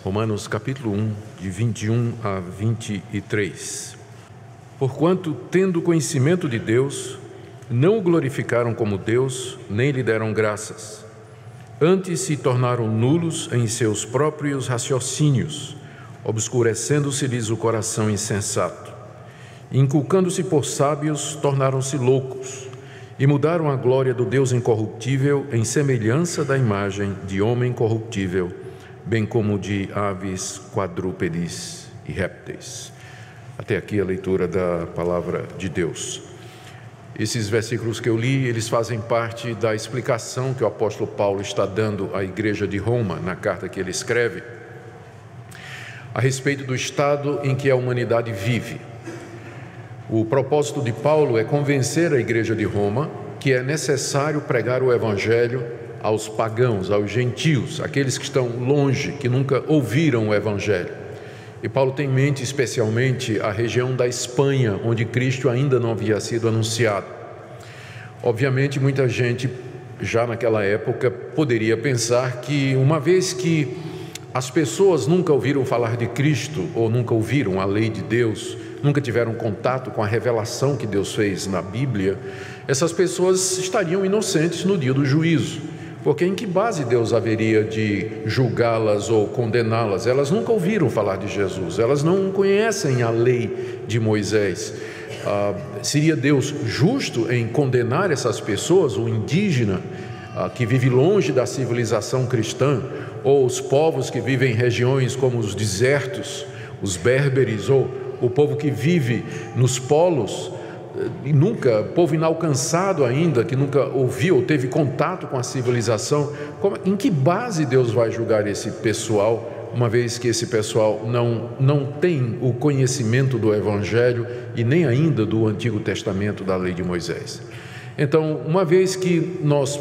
Romanos capítulo 1, de 21 a 23. Porquanto, tendo conhecimento de Deus, não o glorificaram como Deus, nem lhe deram graças. Antes se tornaram nulos em seus próprios raciocínios, obscurecendo-se-lhes o coração insensato. Inculcando-se por sábios, tornaram-se loucos, e mudaram a glória do Deus incorruptível em semelhança da imagem de homem corruptível, bem como de aves, quadrúpedes e répteis. Até aqui a leitura da palavra de Deus. Esses versículos que eu li, eles fazem parte da explicação que o apóstolo Paulo está dando à igreja de Roma, na carta que ele escreve, a respeito do estado em que a humanidade vive. O propósito de Paulo é convencer a igreja de Roma que é necessário pregar o evangelho aos pagãos, aos gentios, aqueles que estão longe, que nunca ouviram o evangelho. E Paulo tem em mente especialmente a região da Espanha, onde Cristo ainda não havia sido anunciado. Obviamente, muita gente, já naquela época, poderia pensar que, uma vez que as pessoas nunca ouviram falar de Cristo, ou nunca ouviram a lei de Deus, nunca tiveram contato com a revelação que Deus fez na Bíblia, essas pessoas estariam inocentes no dia do juízo. Porque em que base Deus haveria de julgá-las ou condená-las? Elas nunca ouviram falar de Jesus, elas não conhecem a lei de Moisés. Seria Deus justo em condenar essas pessoas, o indígena que vive longe da civilização cristã, ou os povos que vivem em regiões como os desertos, os berberes, ou o povo que vive nos polos, e povo inalcançado ainda, que nunca ouviu ou teve contato com a civilização? Em que base Deus vai julgar esse pessoal, uma vez que esse pessoal não tem o conhecimento do Evangelho e nem ainda do Antigo Testamento, da lei de Moisés? Então, uma vez que nós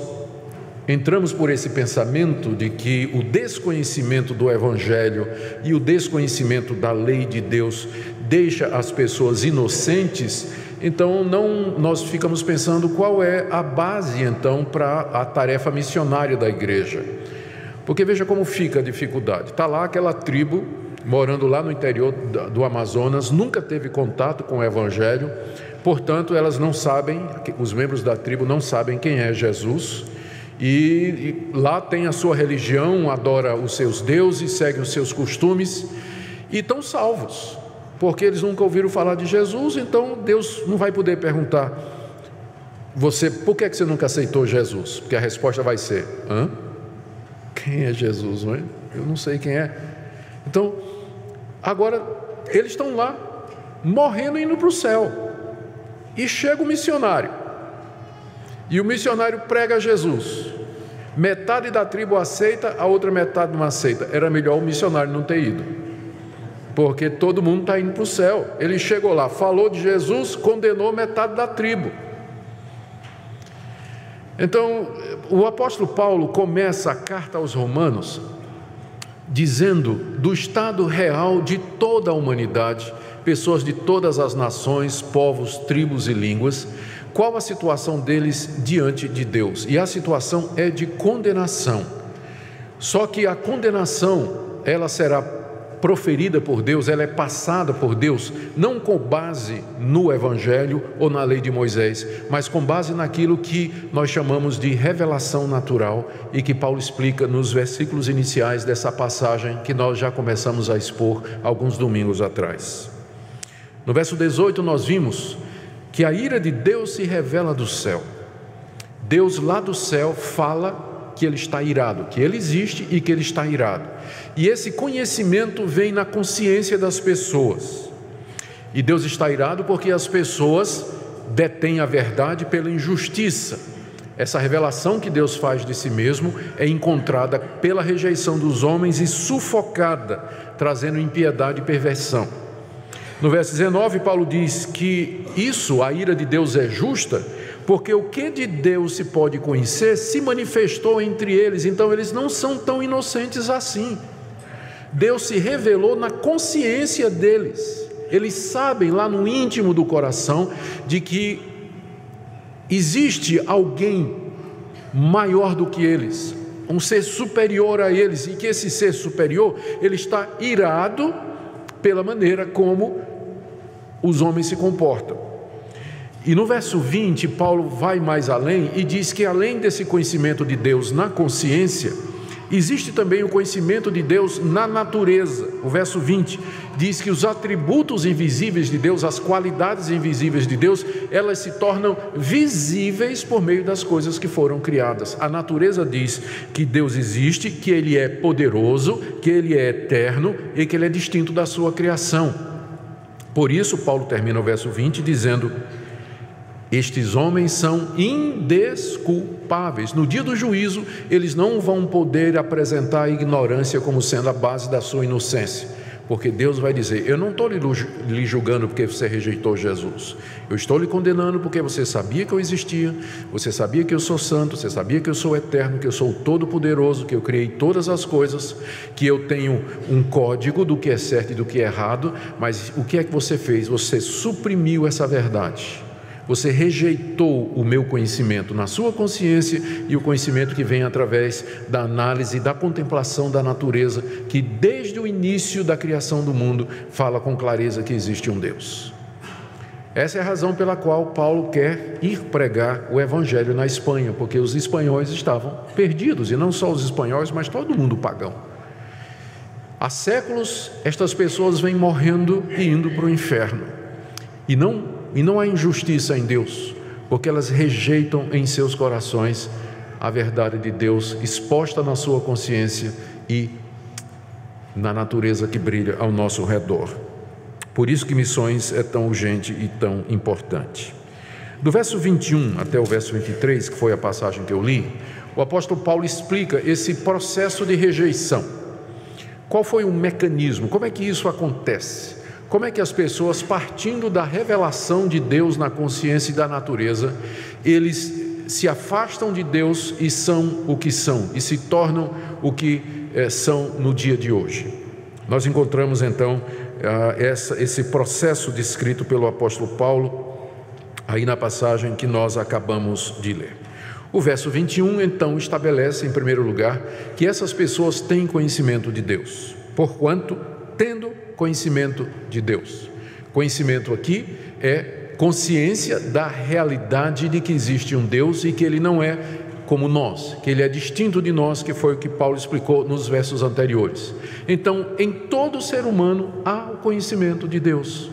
entramos por esse pensamento de que o desconhecimento do Evangelho e o desconhecimento da lei de Deus deixa as pessoas inocentes, então nós ficamos pensando qual é a base então para a tarefa missionária da igreja. Porque veja como fica a dificuldade. Está lá aquela tribo morando lá no interior do Amazonas, nunca teve contato com o Evangelho, portanto elas não sabem, os membros da tribo não sabem quem é Jesus, e lá tem a sua religião, adora os seus deuses, segue os seus costumes e estão salvos, porque eles nunca ouviram falar de Jesus. Então Deus não vai poder perguntar: por que você nunca aceitou Jesus? Porque a resposta vai ser: quem é Jesus, não é? Eu não sei quem é. Então, agora eles estão lá, morrendo e indo para o céu, e chega o missionário, e o missionário prega Jesus. Metade da tribo aceita, a outra metade não aceita. Era melhor o missionário não ter ido, porque todo mundo está indo para o céu. Ele chegou lá, falou de Jesus, condenou metade da tribo. Então, o apóstolo Paulo começa a carta aos Romanos dizendo do estado real de toda a humanidade, pessoas de todas as nações, povos, tribos e línguas, qual a situação deles diante de Deus. E a situação é de condenação. Só que a condenação, ela será proferida por Deus, ela é passada por Deus, não com base no Evangelho ou na lei de Moisés, mas com base naquilo que nós chamamos de revelação natural, e que Paulo explica nos versículos iniciais dessa passagem que nós já começamos a expor alguns domingos atrás. No verso 18 nós vimos que a ira de Deus se revela do céu. Deus lá do céu fala que Ele está irado, que Ele existe e que Ele está irado. E esse conhecimento vem na consciência das pessoas. E Deus está irado porque as pessoas detêm a verdade pela injustiça. Essa revelação que Deus faz de si mesmo é encontrada pela rejeição dos homens e sufocada, trazendo impiedade e perversão. No verso 19, Paulo diz que a ira de Deus é justa, porque o que de Deus se pode conhecer se manifestou entre eles, então eles não são tão inocentes assim. Deus se revelou na consciência deles, eles sabem lá no íntimo do coração de que existe alguém maior do que eles, um ser superior a eles, e que esse ser superior, ele está irado pela maneira como os homens se comportam. E no verso 20, Paulo vai mais além e diz que além desse conhecimento de Deus na consciência, existe também o conhecimento de Deus na natureza. O verso 20 diz que os atributos invisíveis de Deus, as qualidades invisíveis de Deus, elas se tornam visíveis por meio das coisas que foram criadas. A natureza diz que Deus existe, que Ele é poderoso, que Ele é eterno e que Ele é distinto da sua criação. Por isso, Paulo termina o verso 20 dizendo: estes homens são indesculpáveis. No dia do juízo, eles não vão poder apresentar a ignorância como sendo a base da sua inocência, porque Deus vai dizer: eu não estou lhe julgando porque você rejeitou Jesus, eu estou lhe condenando porque você sabia que eu existia, você sabia que eu sou santo, você sabia que eu sou eterno, que eu sou todo-poderoso, que eu criei todas as coisas, que eu tenho um código do que é certo e do que é errado, mas o que é que você fez? Você suprimiu essa verdade. Você rejeitou o meu conhecimento na sua consciência e o conhecimento que vem através da análise e da contemplação da natureza, que desde o início da criação do mundo fala com clareza que existe um Deus. Essa é a razão pela qual Paulo quer ir pregar o evangelho na Espanha, porque os espanhóis estavam perdidos, e não só os espanhóis, mas todo mundo pagão. Há séculos estas pessoas vêm morrendo e indo para o inferno, e não há injustiça em Deus, porque elas rejeitam em seus corações a verdade de Deus exposta na sua consciência e na natureza que brilha ao nosso redor. Por isso que missões é tão urgente e tão importante. Do verso 21 até o verso 23, que foi a passagem que eu li, o apóstolo Paulo explica esse processo de rejeição. Qual foi o mecanismo? Como é que isso acontece? Como é que as pessoas, partindo da revelação de Deus na consciência e da natureza, eles se afastam de Deus e são o que são, e se tornam o que são no dia de hoje? Nós encontramos então esse processo descrito pelo apóstolo Paulo aí na passagem que nós acabamos de ler. O verso 21 então estabelece, em primeiro lugar, que essas pessoas têm conhecimento de Deus, porquanto tendo conhecimento de Deus. Conhecimento aqui é consciência da realidade de que existe um Deus e que Ele não é como nós, que Ele é distinto de nós, que foi o que Paulo explicou nos versos anteriores. Então, em todo ser humano há o conhecimento de Deus.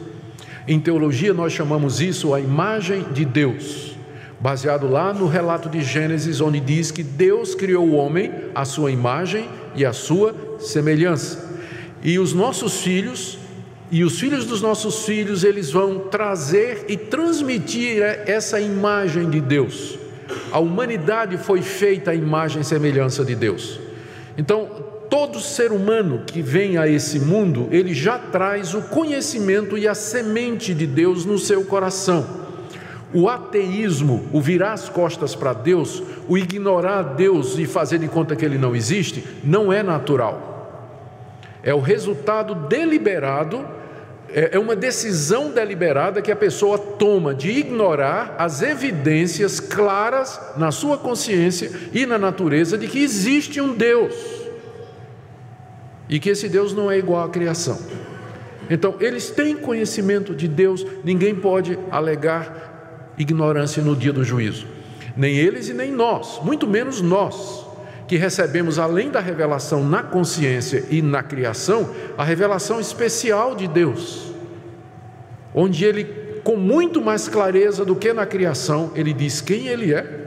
Em teologia nós chamamos isso a imagem de Deus, baseado lá no relato de Gênesis, onde diz que Deus criou o homem à sua imagem e à sua semelhança. E os nossos filhos e os filhos dos nossos filhos, eles vão trazer e transmitir essa imagem de Deus. A humanidade foi feita à imagem e semelhança de Deus. Então, todo ser humano que vem a esse mundo, ele já traz o conhecimento e a semente de Deus no seu coração. O ateísmo, o virar as costas para Deus, o ignorar Deus e fazer de conta que Ele não existe, não é natural. É o resultado deliberado, é uma decisão deliberada que a pessoa toma de ignorar as evidências claras na sua consciência e na natureza de que existe um Deus e que esse Deus não é igual à criação. Então, eles têm conhecimento de Deus, ninguém pode alegar ignorância no dia do juízo, nem eles e nem nós, muito menos nós, que recebemos, além da revelação na consciência e na criação, a revelação especial de Deus, onde Ele, com muito mais clareza do que na criação, Ele diz quem Ele é,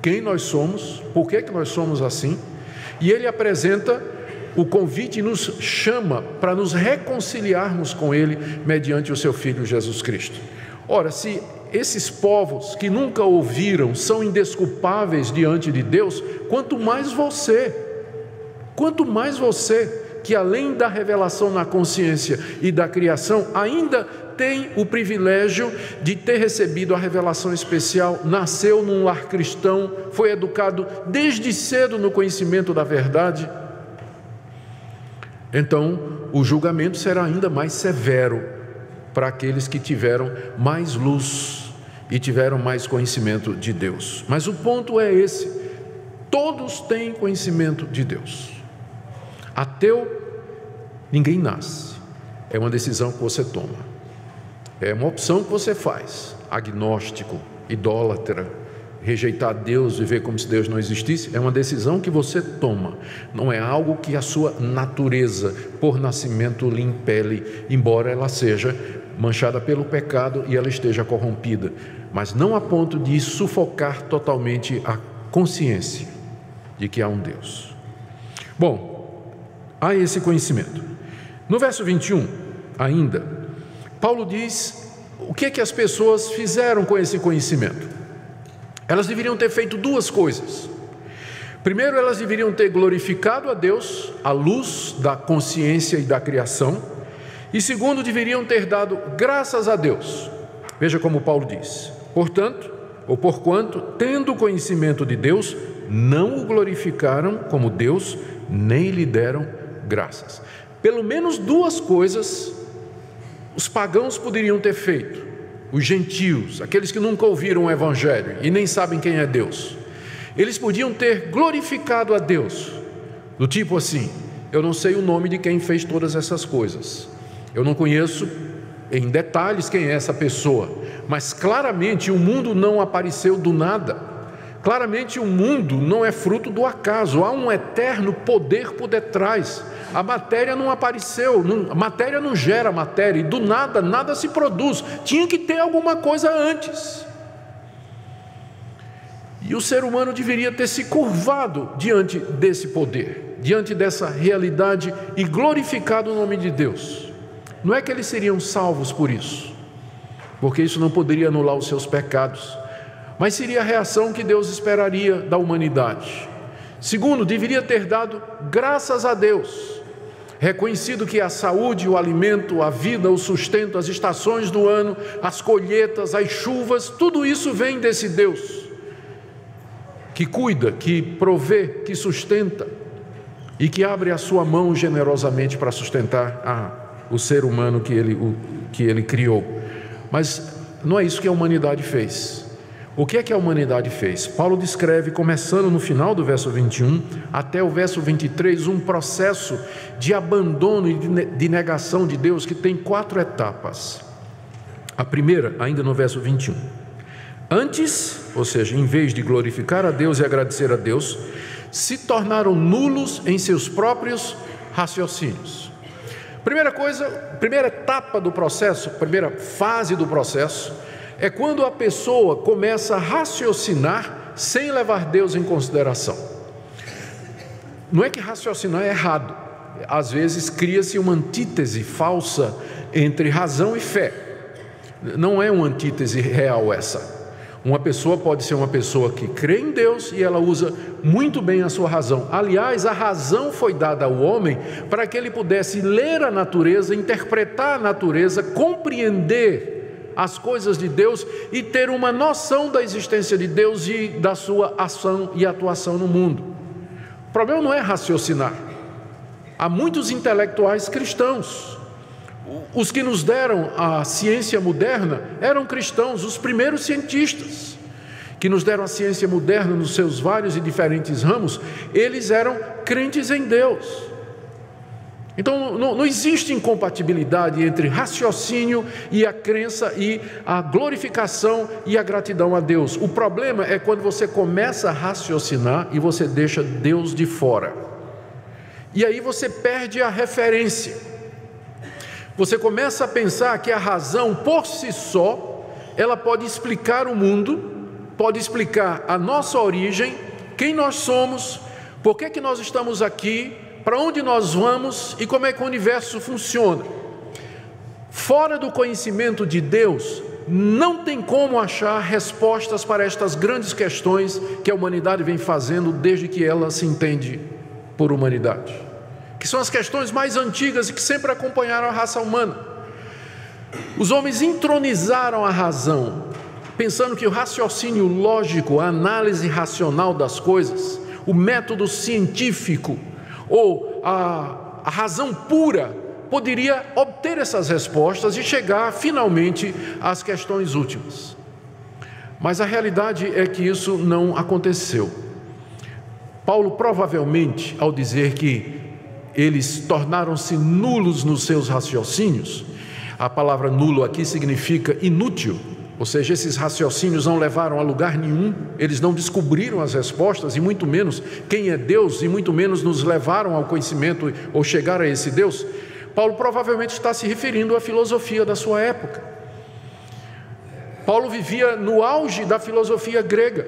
quem nós somos, por que nós somos assim, e Ele apresenta o convite e nos chama para nos reconciliarmos com Ele mediante o Seu Filho Jesus Cristo. Ora, se esses povos que nunca ouviram são indesculpáveis diante de Deus, quanto mais você, que além da revelação na consciência e da criação, ainda tem o privilégio de ter recebido a revelação especial, nasceu num lar cristão, foi educado desde cedo no conhecimento da verdade. Então, o julgamento será ainda mais severo para aqueles que tiveram mais luz e tiveram mais conhecimento de Deus. Mas o ponto é esse: Todos têm conhecimento de Deus. Ateu, ninguém nasce. É uma decisão que você toma. É uma opção que você faz. Agnóstico, idólatra, rejeitar Deus, viver como se Deus não existisse, é uma decisão que você toma. Não é algo que a sua natureza, por nascimento, lhe impele, embora ela seja manchada pelo pecado e ela esteja corrompida. Mas não a ponto de sufocar totalmente a consciência de que há um Deus. Bom, há esse conhecimento. No verso 21, ainda, Paulo diz o que é que as pessoas fizeram com esse conhecimento. Elas deveriam ter feito duas coisas. Primeiro, elas deveriam ter glorificado a Deus à luz da consciência e da criação. E segundo, deveriam ter dado graças a Deus. Veja como Paulo diz: portanto, ou porquanto, tendo conhecimento de Deus, não o glorificaram como Deus, nem lhe deram graças. Pelo menos duas coisas os pagãos poderiam ter feito. Os gentios, aqueles que nunca ouviram o Evangelho e nem sabem quem é Deus, eles podiam ter glorificado a Deus, do tipo assim: eu não sei o nome de quem fez todas essas coisas, eu não conheço em detalhes quem é essa pessoa, mas claramente o mundo não apareceu do nada, claramente o mundo não é fruto do acaso, há um eterno poder por detrás. A matéria não apareceu, a matéria não gera matéria, e do nada, nada se produz. Tinha que ter alguma coisa antes. E o ser humano deveria ter se curvado diante desse poder, diante dessa realidade, e glorificado o nome de Deus. Não é que eles seriam salvos por isso, porque isso não poderia anular os seus pecados, mas seria a reação que Deus esperaria da humanidade. Segundo, deveria ter dado graças a Deus, reconhecido que a saúde, o alimento, a vida, o sustento, as estações do ano, as colheitas, as chuvas, tudo isso vem desse Deus que cuida, que provê, que sustenta e que abre a sua mão generosamente para sustentar o ser humano que ele criou. Mas não é isso que a humanidade fez. O que é que a humanidade fez? Paulo descreve, começando no final do verso 21 até o verso 23, um processo de abandono e de negação de Deus que tem 4 etapas. A primeira, ainda no verso 21. Antes, ou seja, em vez de glorificar a Deus e agradecer a Deus, se tornaram nulos em seus próprios raciocínios. Primeira etapa do processo, primeira fase do processo, é quando a pessoa começa a raciocinar sem levar Deus em consideração. Não é que raciocinar é errado. Às vezes cria-se uma antítese falsa entre razão e fé. Não é uma antítese real essa. Uma pessoa pode ser uma pessoa que crê em Deus e ela usa muito bem a sua razão. Aliás, a razão foi dada ao homem para que ele pudesse ler a natureza, interpretar a natureza, compreender as coisas de Deus e ter uma noção da existência de Deus e da sua ação e atuação no mundo. O problema não é raciocinar. Há muitos intelectuais cristãos. Os que nos deram a ciência moderna eram cristãos, os primeiros cientistas que nos deram a ciência moderna nos seus vários e diferentes ramos, eles eram crentes em Deus. Então não existe incompatibilidade entre raciocínio e a crença e a glorificação e a gratidão a Deus. O problema é quando você começa a raciocinar e você deixa Deus de fora. E aí você perde a referência. Você começa a pensar que a razão por si só, ela pode explicar o mundo, pode explicar a nossa origem, quem nós somos, por que nós estamos aqui, para onde nós vamos e como é que o universo funciona. Fora do conhecimento de Deus, não tem como achar respostas para estas grandes questões que a humanidade vem fazendo desde que ela se entende por humanidade, que são as questões mais antigas e que sempre acompanharam a raça humana. Os homens entronizaram a razão, pensando que o raciocínio lógico, a análise racional das coisas, o método científico ou a razão pura poderia obter essas respostas e chegar finalmente às questões últimas. Mas a realidade é que isso não aconteceu. Paulo provavelmente, ao dizer que eles tornaram-se nulos nos seus raciocínios, a palavra nulo aqui significa inútil, ou seja, esses raciocínios não levaram a lugar nenhum, eles não descobriram as respostas, e muito menos quem é Deus, e muito menos nos levaram ao conhecimento ou chegar a esse Deus. Paulo provavelmente está se referindo à filosofia da sua época. Paulo vivia no auge da filosofia grega.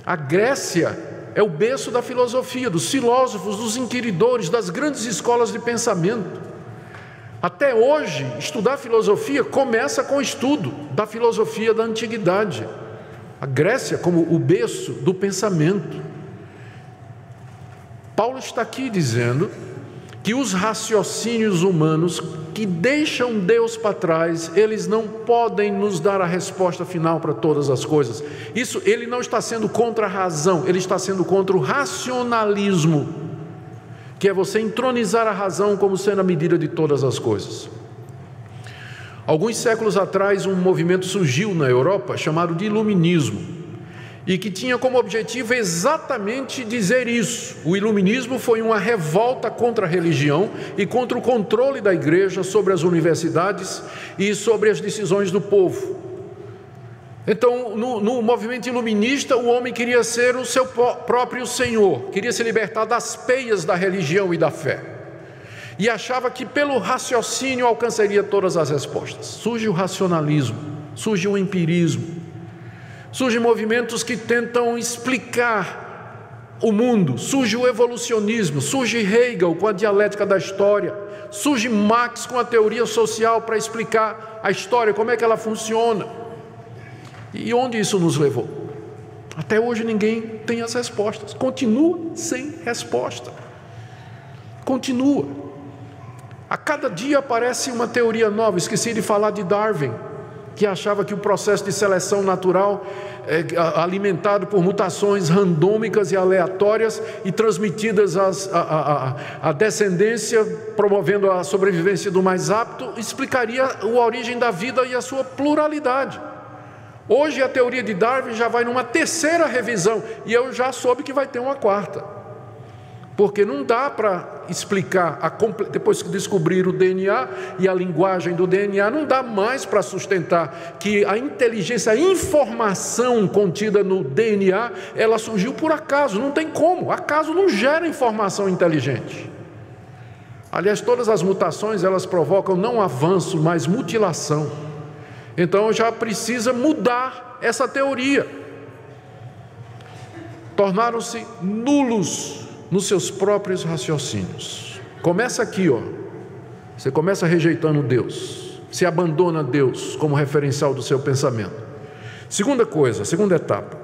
A Grécia é o berço da filosofia, dos filósofos, dos inquiridores, das grandes escolas de pensamento. Até hoje, estudar filosofia começa com o estudo da filosofia da antiguidade. A Grécia como o berço do pensamento. Paulo está aqui dizendo que os raciocínios humanos que deixam Deus para trás, eles não podem nos dar a resposta final para todas as coisas. Isso, ele não está sendo contra a razão, ele está sendo contra o racionalismo, que é você entronizar a razão como sendo a medida de todas as coisas. Alguns séculos atrás, um movimento surgiu na Europa chamado de Iluminismo, e que tinha como objetivo exatamente dizer isso. O iluminismo foi uma revolta contra a religião e contra o controle da igreja sobre as universidades e sobre as decisões do povo. Então, no movimento iluminista, o homem queria ser o seu próprio senhor, queria se libertar das peias da religião e da fé, e achava que pelo raciocínio alcançaria todas as respostas. Surge o racionalismo, surge o empirismo, surgem movimentos que tentam explicar o mundo, surge o evolucionismo, surge Hegel com a dialética da história, surge Marx com a teoria social para explicar a história, como é que ela funciona. E onde isso nos levou? Até hoje ninguém tem as respostas, continua sem resposta, continua. A cada dia aparece uma teoria nova. Esqueci de falar de Darwin, que achava que o processo de seleção natural alimentado por mutações randômicas e aleatórias e transmitidas à descendência, promovendo a sobrevivência do mais apto, explicaria a origem da vida e a sua pluralidade. Hoje a teoria de Darwin já vai numa terceira revisão, e eu já soube que vai ter uma quarta, porque não dá para explicar, depois que descobrir o DNA e a linguagem do DNA, não dá mais para sustentar que a inteligência, a informação contida no DNA, ela surgiu por acaso. Não tem como, acaso não gera informação inteligente. Aliás, todas as mutações, elas provocam não avanço, mas mutilação. Então já precisa mudar essa teoria. Tornaram-se nulos nos seus próprios raciocínios. Começa aqui, ó. Você começa rejeitando Deus, se abandona Deus como referencial do seu pensamento. Segunda coisa, segunda etapa,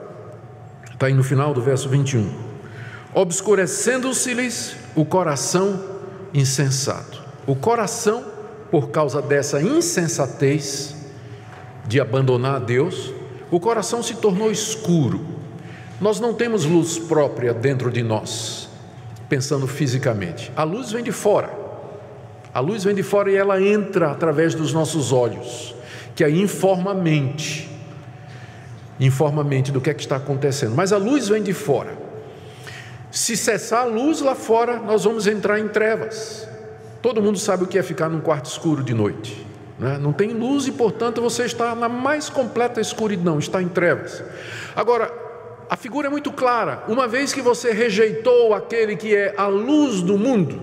está aí no final do verso 21. Obscurecendo-se-lhes o coração insensato. O coração, por causa dessa insensatez de abandonar a Deus, o coração se tornou escuro. Nós não temos luz própria dentro de nós, pensando fisicamente. A luz vem de fora. A luz vem de fora e ela entra através dos nossos olhos, que aí informa a mente do que é que está acontecendo. Mas a luz vem de fora. Se cessar a luz lá fora, nós vamos entrar em trevas. Todo mundo sabe o que é ficar num quarto escuro de noite, né? Não tem luz e, portanto, você está na mais completa escuridão, está em trevas. Agora, a figura é muito clara. Uma vez que você rejeitou aquele que é a luz do mundo,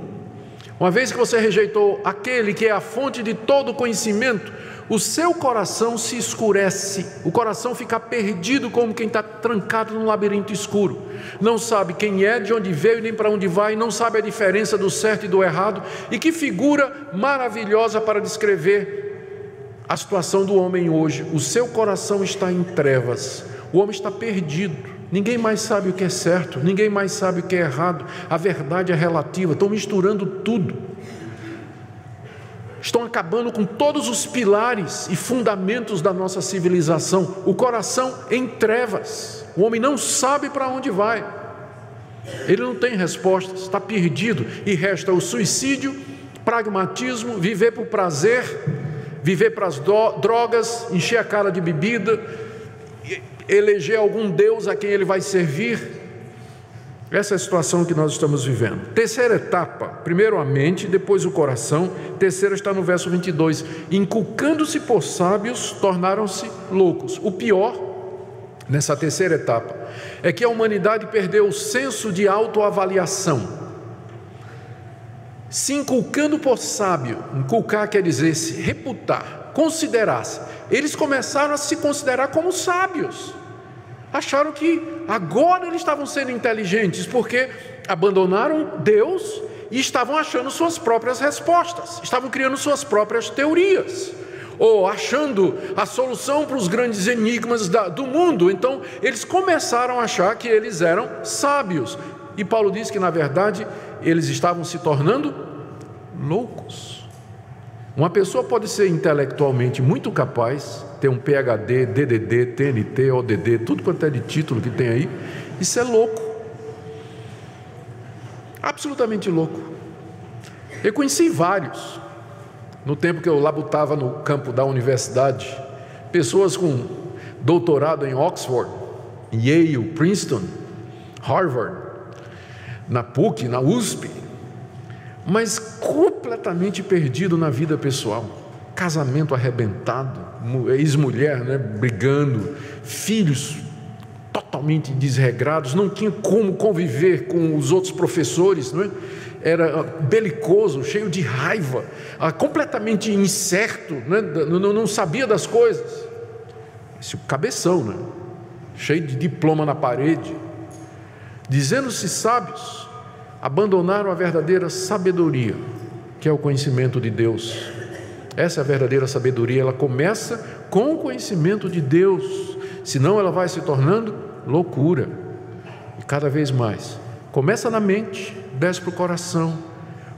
uma vez que você rejeitou aquele que é a fonte de todo conhecimento, o seu coração se escurece, o coração fica perdido como quem está trancado num labirinto escuro. Não sabe quem é, de onde veio, nem para onde vai, não sabe a diferença do certo e do errado. E que figura maravilhosa para descrever a situação do homem hoje. O seu coração está em trevas, o homem está perdido. Ninguém mais sabe o que é certo, ninguém mais sabe o que é errado. A verdade é relativa, estão misturando tudo. Estão acabando com todos os pilares e fundamentos da nossa civilização. O coração em trevas. O homem não sabe para onde vai. Ele não tem respostas, está perdido. E resta o suicídio, pragmatismo, viver por prazer, viver para as drogas, encher a cara de bebida, eleger algum Deus a quem ele vai servir. Essa é a situação que nós estamos vivendo. Terceira etapa, primeiro a mente, depois o coração. Terceira está no verso 22. Inculcando-se por sábios, tornaram-se loucos. O pior, nessa terceira etapa, é que a humanidade perdeu o senso de autoavaliação. Se inculcando por sábio, inculcar quer dizer se reputar, considerar-se. Eles começaram a se considerar como sábios. Acharam que agora eles estavam sendo inteligentes, porque abandonaram Deus e estavam achando suas próprias respostas, estavam criando suas próprias teorias, ou achando a solução para os grandes enigmas do mundo. Então eles começaram a achar que eles eram sábios, e Paulo diz que na verdade eles estavam se tornando loucos. Uma pessoa pode ser intelectualmente muito capaz, ter um PhD, DDD, TNT, ODD, tudo quanto é de título que tem aí, e ser louco, absolutamente louco. Eu conheci vários, no tempo que eu labutava no campo da universidade, pessoas com doutorado em Oxford, Yale, Princeton, Harvard, na PUC, na USP, mas completamente perdido na vida pessoal, casamento arrebentado, ex-mulher, brigando, filhos totalmente desregrados, não tinha como conviver com os outros professores, era belicoso, cheio de raiva, completamente incerto, não sabia das coisas. Esse cabeção, cheio de diploma na parede, dizendo-se sábios, abandonaram a verdadeira sabedoria, que é o conhecimento de Deus. Essa é a verdadeira sabedoria, ela começa com o conhecimento de Deus, senão ela vai se tornando loucura, e cada vez mais, começa na mente, desce para o coração.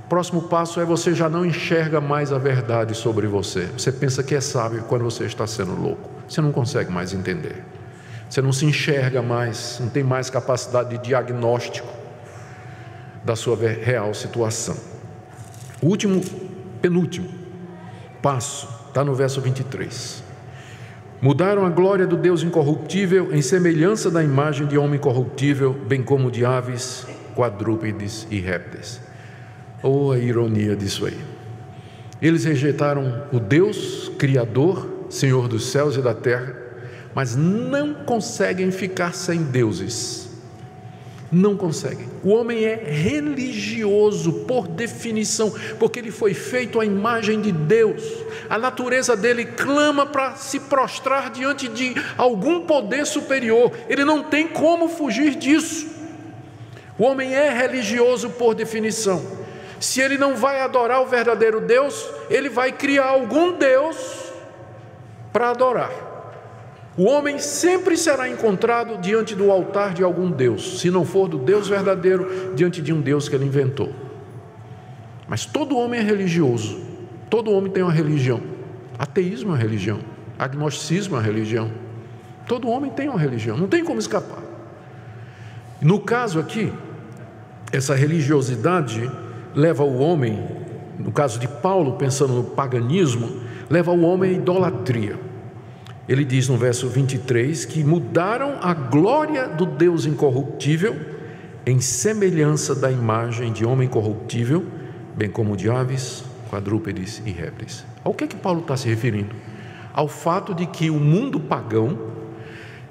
O próximo passo é você já não enxerga mais a verdade sobre você, você pensa que é sábio quando você está sendo louco, você não consegue mais entender, você não se enxerga mais, não tem mais capacidade de diagnóstico da sua real situação. O penúltimo passo está no verso 23. Mudaram a glória do Deus incorruptível em semelhança da imagem de homem corruptível, bem como de aves, quadrúpedes e répteis. Oh, a ironia disso aí. Eles rejeitaram o Deus Criador, Senhor dos céus e da terra, mas não conseguem ficar sem deuses. Não conseguem. O homem é religioso por definição, porque ele foi feito à imagem de Deus. A natureza dele clama para se prostrar diante de algum poder superior. Ele não tem como fugir disso. O homem é religioso por definição. Se ele não vai adorar o verdadeiro Deus, ele vai criar algum Deus para adorar. O homem sempre será encontrado diante do altar de algum Deus, se não for do Deus verdadeiro, diante de um Deus que ele inventou. Mas todo homem é religioso, todo homem tem uma religião. Ateísmo é uma religião, agnosticismo é uma religião. Todo homem tem uma religião, não tem como escapar. No caso aqui, essa religiosidade leva o homem, no caso de Paulo, pensando no paganismo, leva o homem à idolatria. Ele diz no verso 23 que mudaram a glória do Deus incorruptível em semelhança da imagem de homem corruptível, bem como de aves, quadrúpedes e répteis. Ao que Paulo está se referindo? Ao fato de que o mundo pagão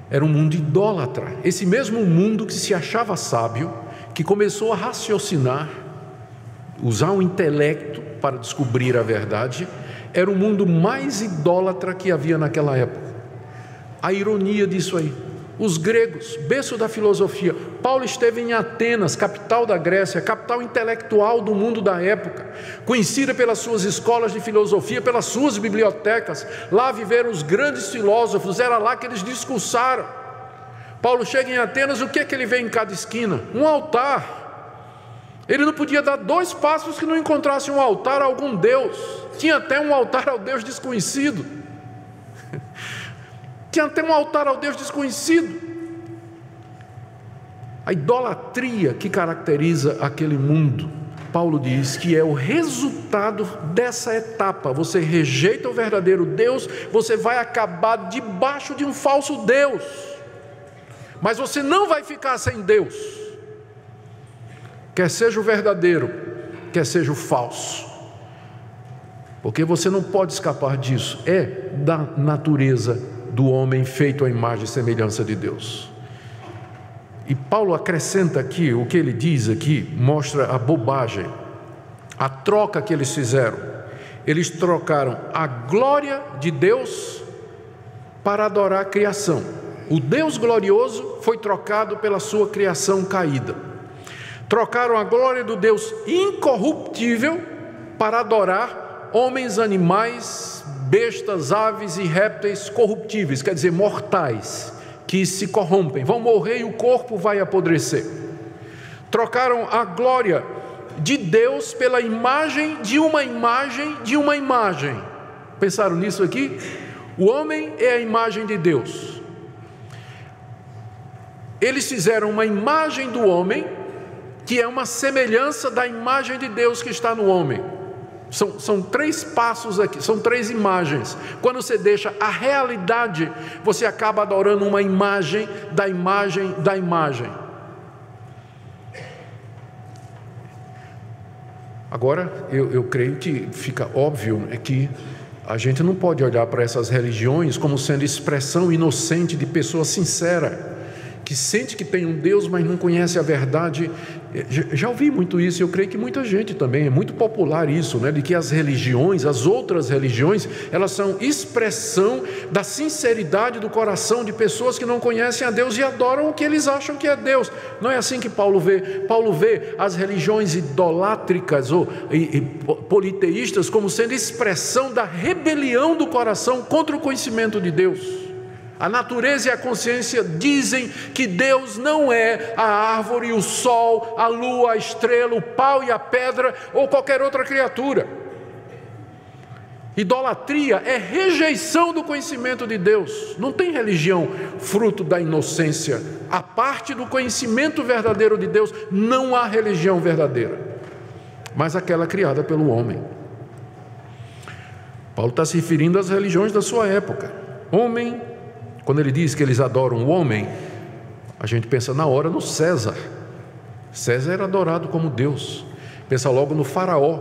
era um mundo idólatra. Esse mesmo mundo que se achava sábio, que começou a raciocinar, usar o intelecto para descobrir a verdade, era o mundo mais idólatra que havia naquela época. A ironia disso aí, os gregos, berço da filosofia. Paulo esteve em Atenas, capital da Grécia, capital intelectual do mundo da época, conhecida pelas suas escolas de filosofia, pelas suas bibliotecas. Lá viveram os grandes filósofos, era lá que eles discursaram. Paulo chega em Atenas, o que é que ele vê em cada esquina? Um altar. Ele não podia dar 2 passos que não encontrasse um altar a algum Deus. Tinha até um altar ao Deus desconhecido. Tinha até um altar ao Deus desconhecido. A idolatria que caracteriza aquele mundo, Paulo diz que é o resultado dessa etapa. Você rejeita o verdadeiro Deus, você vai acabar debaixo de um falso Deus. Mas você não vai ficar sem Deus. quer seja o verdadeiro, quer seja o falso. Porque você não pode escapar disso. É da natureza do homem feito à imagem e semelhança de Deus. E Paulo acrescenta aqui, o que ele diz aqui, mostra a bobagem, a troca que eles fizeram. Eles trocaram a glória de Deus para adorar a criação. O Deus glorioso foi trocado pela sua criação caída. Trocaram a glória do Deus incorruptível para adorar homens, animais, bestas, aves e répteis corruptíveis, quer dizer, mortais, que se corrompem, vão morrer e o corpo vai apodrecer. Trocaram a glória de Deus pela imagem de uma imagem de uma imagem. Pensaram nisso aqui? O homem é a imagem de Deus. Eles fizeram uma imagem do homem que é uma semelhança da imagem de Deus que está no homem. São 3 passos aqui, são 3 imagens. Quando você deixa a realidade, você acaba adorando uma imagem da imagem da imagem. Agora, eu creio que fica óbvio que a gente não pode olhar para essas religiões como sendo expressão inocente de pessoa sincera, que sente que tem um Deus, mas não conhece a verdade. Já ouvi muito isso, eu creio que muita gente também, é muito popular isso, né? De que as religiões, as outras religiões, elas são expressão da sinceridade do coração de pessoas que não conhecem a Deus e adoram o que eles acham que é Deus. Não é assim que Paulo vê. Paulo vê as religiões idolátricas ou politeístas como sendo expressão da rebelião do coração contra o conhecimento de Deus. A natureza e a consciência dizem que Deus não é a árvore, o sol, a lua, a estrela, o pau e a pedra ou qualquer outra criatura. Idolatria é rejeição do conhecimento de Deus. Não tem religião fruto da inocência. A parte do conhecimento verdadeiro de Deus, não há religião verdadeira, mas aquela criada pelo homem. Paulo está se referindo às religiões da sua época. Homem. Quando ele diz que eles adoram o homem, a gente pensa na hora no César. César era adorado como Deus. Pensa logo no faraó,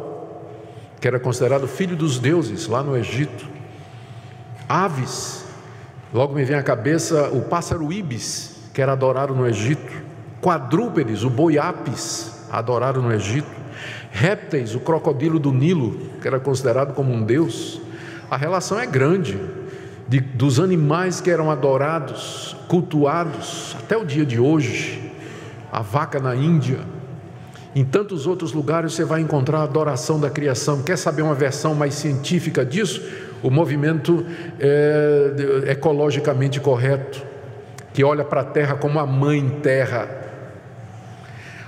que era considerado filho dos deuses lá no Egito. Aves, logo me vem à cabeça o pássaro íbis, que era adorado no Egito. Quadrúpedes, o boi apis, adorado no Egito. Répteis, o crocodilo do Nilo, que era considerado como um deus. A relação é grande. Dos animais que eram adorados, cultuados, até o dia de hoje, a vaca na Índia, em tantos outros lugares você vai encontrar a adoração da criação. Quer saber uma versão mais científica disso? O movimento ecologicamente correto, que olha para a terra como a mãe terra.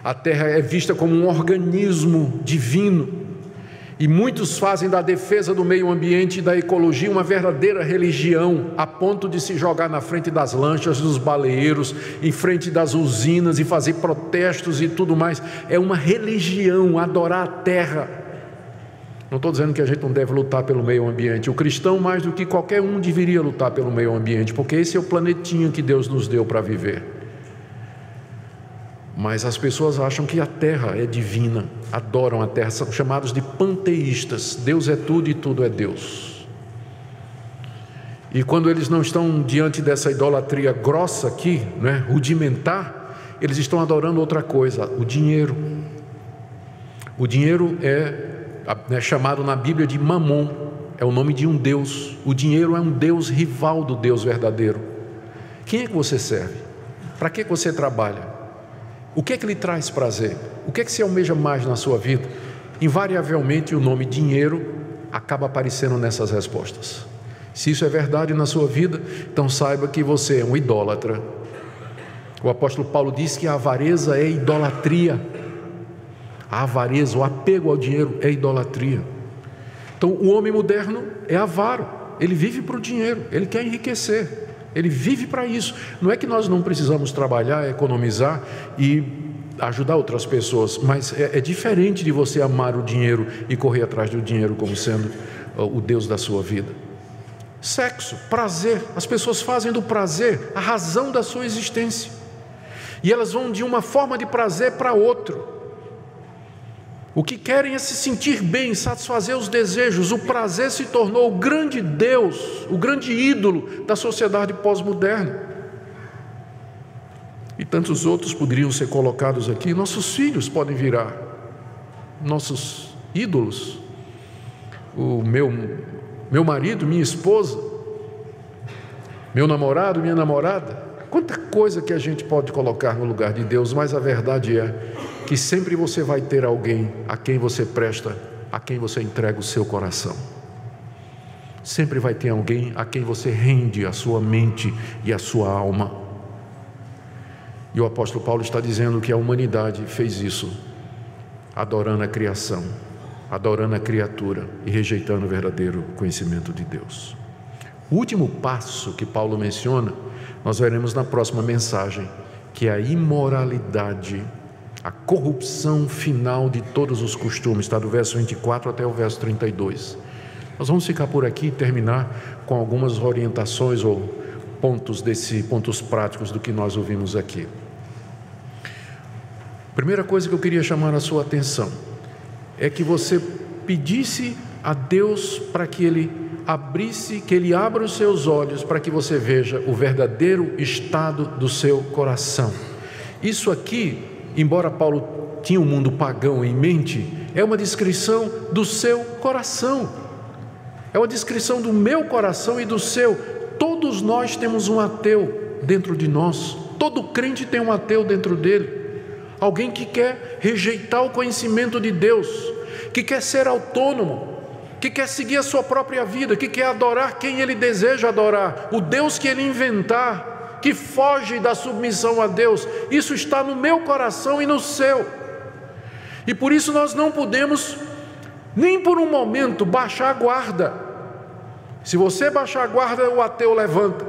A terra é vista como um organismo divino. E muitos fazem da defesa do meio ambiente e da ecologia uma verdadeira religião, a ponto de se jogar na frente das lanchas, dos baleeiros, em frente das usinas e fazer protestos e tudo mais. É uma religião, adorar a terra. Não estou dizendo que a gente não deve lutar pelo meio ambiente. O cristão, mais do que qualquer um, deveria lutar pelo meio ambiente, porque esse é o planetinha que Deus nos deu para viver. Mas as pessoas acham que a terra é divina, adoram a terra, são chamados de panteístas. Deus é tudo e tudo é Deus. E quando eles não estão diante dessa idolatria grossa aqui, né, rudimentar, eles estão adorando outra coisa, o dinheiro. O dinheiro é chamado na Bíblia de Mamon, é o nome de um Deus. O dinheiro é um Deus rival do Deus verdadeiro. Quem é que você serve? Para que você trabalha? O que é que lhe traz prazer? O que é que você almeja mais na sua vida? Invariavelmente o nome dinheiro acaba aparecendo nessas respostas. Se isso é verdade na sua vida, então saiba que você é um idólatra. O apóstolo Paulo diz que a avareza é idolatria. A avareza, o apego ao dinheiro é idolatria. Então o homem moderno é avaro, ele vive para o dinheiro, ele quer enriquecer. Ele vive para isso. Não é que nós não precisamos trabalhar, economizar e ajudar outras pessoas, mas é diferente de você amar o dinheiro e correr atrás do dinheiro como sendo o Deus da sua vida. Sexo, prazer, as pessoas fazem do prazer a razão da sua existência, e elas vão de uma forma de prazer para outra. O que querem é se sentir bem, satisfazer os desejos. O prazer se tornou o grande Deus, o grande ídolo da sociedade pós-moderna. E tantos outros poderiam ser colocados aqui. Nossos filhos podem virar nossos ídolos. O meu marido, minha esposa, meu namorado, minha namorada. Quanta coisa que a gente pode colocar no lugar de Deus, mas a verdade é que sempre você vai ter alguém a quem você presta, a quem você entrega o seu coração. Sempre vai ter alguém a quem você rende a sua mente e a sua alma. E o apóstolo Paulo está dizendo que a humanidade fez isso, adorando a criação, adorando a criatura e rejeitando o verdadeiro conhecimento de Deus. O último passo que Paulo menciona, nós veremos na próxima mensagem, que é a imoralidade, a corrupção final de todos os costumes, está do verso 24 até o verso 32. Nós vamos ficar por aqui e terminar com algumas orientações ou pontos práticos do que nós ouvimos aqui. Primeira coisa que eu queria chamar a sua atenção é que você pedisse a Deus para que Ele abra os seus olhos para que você veja o verdadeiro estado do seu coração. Isso aqui, embora Paulo tinha um mundo pagão em mente, é uma descrição do seu coração, é uma descrição do meu coração e do seu. Todos nós temos um ateu dentro de nós, todo crente tem um ateu dentro dele, alguém que quer rejeitar o conhecimento de Deus, que quer ser autônomo, que quer seguir a sua própria vida, que quer adorar quem ele deseja adorar, o Deus que ele inventar, que foge da submissão a Deus. Isso está no meu coração e no seu, e por isso nós não podemos nem por um momento baixar a guarda. Se você baixar a guarda, o ateu levanta.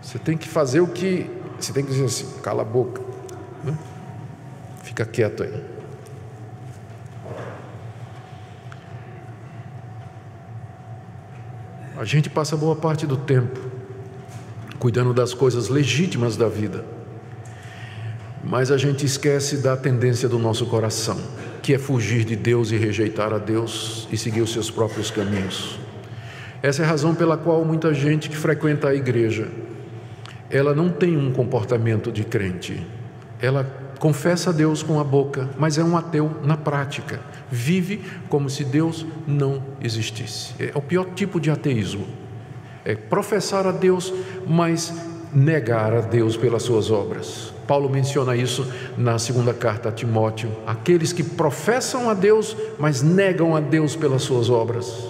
Você tem que fazer você tem que dizer assim: cala a boca, né? Fica quieto aí. A gente passa boa parte do tempo cuidando das coisas legítimas da vida, mas a gente esquece da tendência do nosso coração, que é fugir de Deus e rejeitar a Deus e seguir os seus próprios caminhos. Essa é a razão pela qual muita gente que frequenta a igreja, ela não tem um comportamento de crente. Ela confessa a Deus com a boca, mas é um ateu na prática. Vive como se Deus não existisse. É o pior tipo de ateísmo. É professar a Deus, mas negar a Deus pelas suas obras. Paulo menciona isso na segunda carta a Timóteo. Aqueles que professam a Deus, mas negam a Deus pelas suas obras,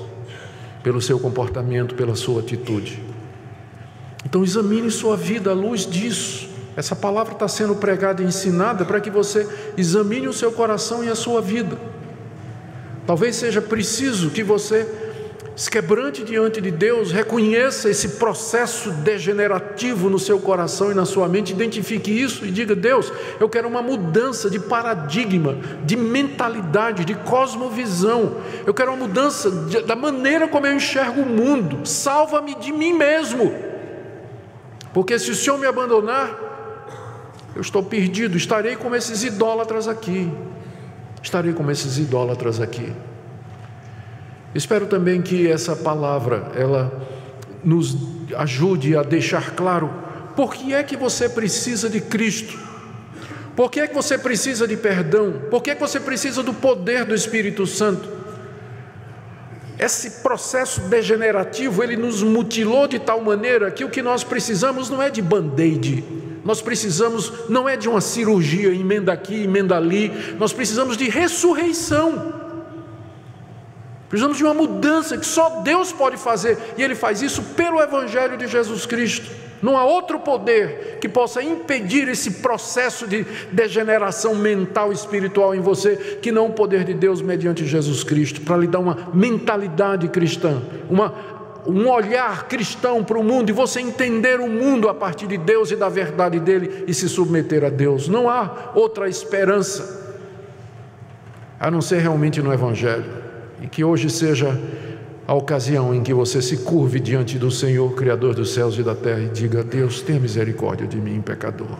pelo seu comportamento, pela sua atitude. Então examine sua vida à luz disso. Essa palavra está sendo pregada e ensinada para que você examine o seu coração e a sua vida. Talvez seja preciso que você se quebrante diante de Deus, reconheça esse processo degenerativo no seu coração e na sua mente, identifique isso e diga: Deus, eu quero uma mudança de paradigma, de mentalidade, de cosmovisão. Eu quero uma mudança da maneira como eu enxergo o mundo. Salva-me de mim mesmo, porque se o Senhor me abandonar, eu estou perdido. Estarei como esses idólatras aqui. Estarei como esses idólatras aqui. Espero também que essa palavra, ela nos ajude a deixar claro por que é que você precisa de Cristo, por que é que você precisa de perdão, por que é que você precisa do poder do Espírito Santo. Esse processo degenerativo, ele nos mutilou de tal maneira que o que nós precisamos não é de band-aid, nós precisamos não é de uma cirurgia, emenda aqui, emenda ali, nós precisamos de ressurreição, precisamos de uma mudança que só Deus pode fazer, e Ele faz isso pelo Evangelho de Jesus Cristo. Não há outro poder que possa impedir esse processo de degeneração mental e espiritual em você, que não o poder de Deus mediante Jesus Cristo, para lhe dar uma mentalidade cristã, um olhar cristão para o mundo, e você entender o mundo a partir de Deus e da verdade dEle, e se submeter a Deus. Não há outra esperança a não ser realmente no Evangelho, e que hoje seja a ocasião em que você se curve diante do Senhor, Criador dos céus e da terra, e diga: Deus, tenha misericórdia de mim, pecador.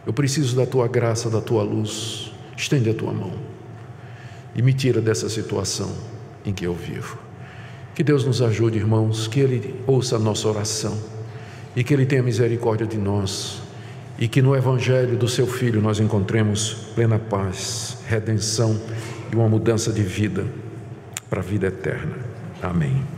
Eu preciso da tua graça, da tua luz. Estende a tua mão e me tira dessa situação em que eu vivo. Que Deus nos ajude, irmãos, que Ele ouça a nossa oração e que Ele tenha misericórdia de nós e que no Evangelho do Seu Filho nós encontremos plena paz, redenção e uma mudança de vida para a vida eterna. Amém.